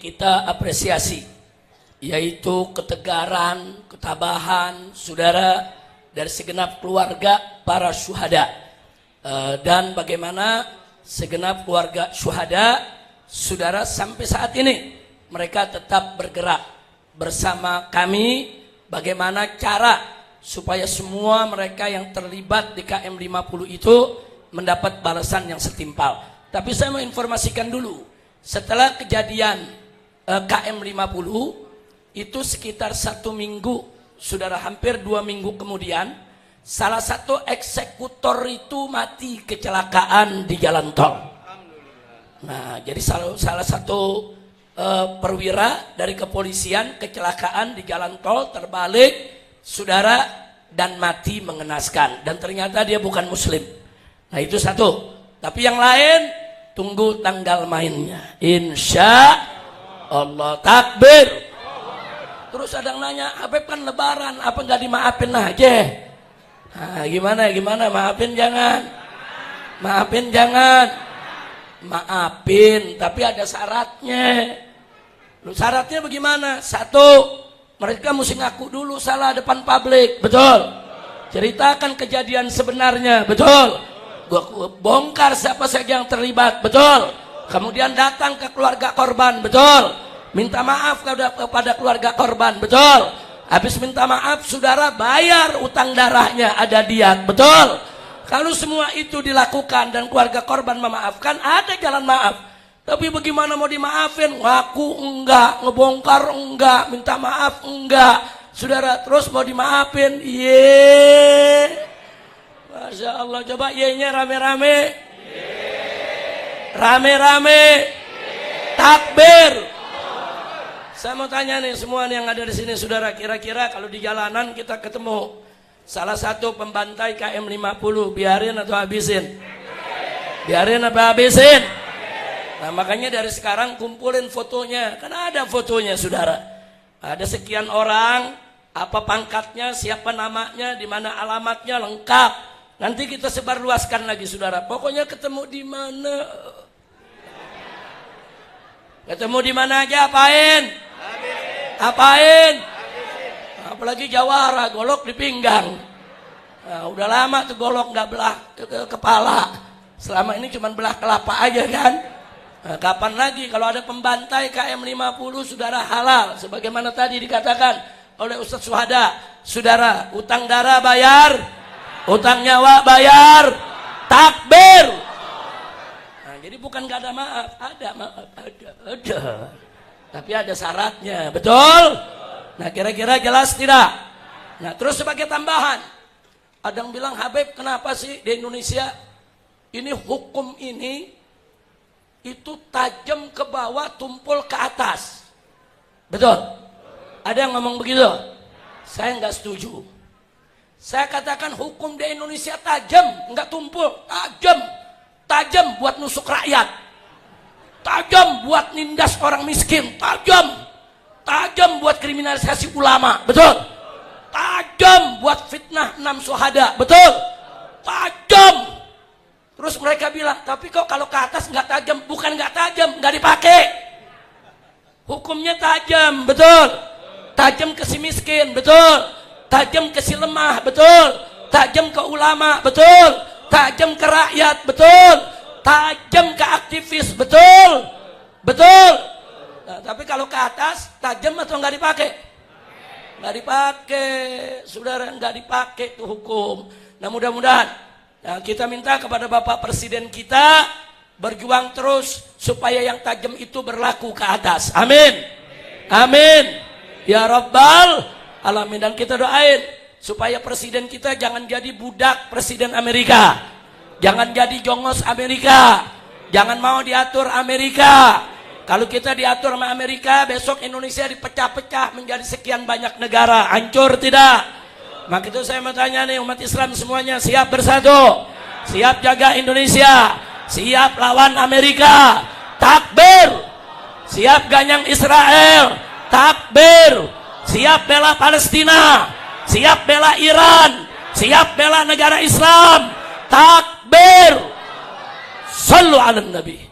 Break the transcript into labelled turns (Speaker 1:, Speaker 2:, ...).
Speaker 1: kita apresiasi, yaitu ketegaran, ketabahan saudara dari segenap keluarga para syuhada, dan bagaimana segenap keluarga syuhada saudara sampai saat ini mereka tetap bergerak bersama kami bagaimana cara supaya semua mereka yang terlibat di KM 50 itu mendapat balasan yang setimpal. Tapi saya mau informasikan dulu, setelah kejadian KM 50 itu sekitar 1 minggu, saudara, hampir 2 minggu kemudian, salah satu eksekutor itu mati kecelakaan di jalan tol. Nah, jadi salah satu perwira dari kepolisian kecelakaan di jalan tol, terbalik, saudara, dan mati mengenaskan. Dan ternyata dia bukan muslim. Nah, itu satu. Tapi yang lain tunggu tanggal mainnya, insya Allah. Takbir. Terus ada yang nanya, Habib kan lebaran, apa nggak dimaafin aja? Nah, gimana maafin jangan? Maafin jangan? Maafin, tapi ada syaratnya. Lu syaratnya bagaimana? Satu, mereka mesti ngaku dulu salah depan publik, betul? Ceritakan kejadian sebenarnya, betul? Gua bongkar siapa saja yang terlibat, betul? Kemudian datang ke keluarga korban, betul? Minta maaf kepada keluarga korban, betul? Habis minta maaf, saudara bayar utang darahnya, ada diat, betul? Kalau semua itu dilakukan dan keluarga korban memaafkan, ada jalan maaf. Tapi bagaimana mau dimaafin? Ngaku enggak, ngebongkar enggak, minta maaf enggak. Saudara terus mau dimaafin, Masya Allah, coba ye-nya rame-rame. Rame-rame. Takbir. Saya mau tanya nih semua nih yang ada di sini, saudara, kira-kira kalau di jalanan kita ketemu salah satu pembantai KM 50, biarin atau habisin? Biarin apa habisin? Nah, makanya dari sekarang kumpulin fotonya, karena ada fotonya, saudara. Ada sekian orang, apa pangkatnya, siapa namanya, di mana alamatnya, lengkap. Nanti kita sebarluaskan lagi, saudara. Pokoknya ketemu di mana? Ketemu di mana aja, apain? Apain? Apalagi jawara, golok di pinggang. Nah, udah lama tuh golok nggak belah kepala. Selama ini cuma belah kelapa aja kan. Nah, kapan lagi kalau ada pembantai KM 50, saudara, halal. Sebagaimana tadi dikatakan oleh Ustadz Syuhada, saudara, utang darah bayar, utang nyawa bayar, takbir. Nah, jadi bukan nggak ada maaf, ada maaf, ada. Tapi ada syaratnya, betul? Nah, kira-kira jelas tidak? Nah, terus sebagai tambahan, ada yang bilang, Habib, kenapa sih di Indonesia ini hukum ini itu tajam ke bawah, tumpul ke atas? Betul? Ada yang ngomong begitu? Saya nggak setuju. Saya katakan hukum di Indonesia tajam, nggak tumpul, tajam. Tajam buat nusuk rakyat. Tajam buat nindas orang miskin, tajam. Tajam buat kriminalisasi ulama, betul? Tajam buat fitnah 6 syuhada, betul? Tajam. Terus mereka bilang, tapi kok kalau ke atas nggak tajam? Bukan nggak tajam, nggak dipakai. Hukumnya tajam, betul? Tajam ke si miskin, betul? Tajam ke si lemah, betul? Tajam ke ulama, betul? Tajam ke rakyat, betul? Tajam ke aktivis, betul? Betul? Nah, tapi kalau ke atas, tajam atau nggak dipakai? Nggak dipakai, saudara, nggak dipakai tuh hukum. Nah, mudah-mudahan, nah, kita minta kepada Bapak Presiden kita berjuang terus supaya yang tajam itu berlaku ke atas. Amin. Amin. Ya Rabbal Alamin. Dan kita doain supaya presiden kita jangan jadi budak presiden Amerika. Jangan jadi jongos Amerika. Jangan mau diatur Amerika. Kalau kita diatur sama Amerika, besok Indonesia dipecah-pecah menjadi sekian banyak negara. Hancur tidak? Maka itu saya mau tanya nih, umat Islam semuanya siap bersatu? Siap jaga Indonesia? Siap lawan Amerika? Takbir! Siap ganyang Israel? Takbir! Siap bela Palestina? Siap bela Iran? Siap bela negara Islam? Takbir! Sallu ala Nabi.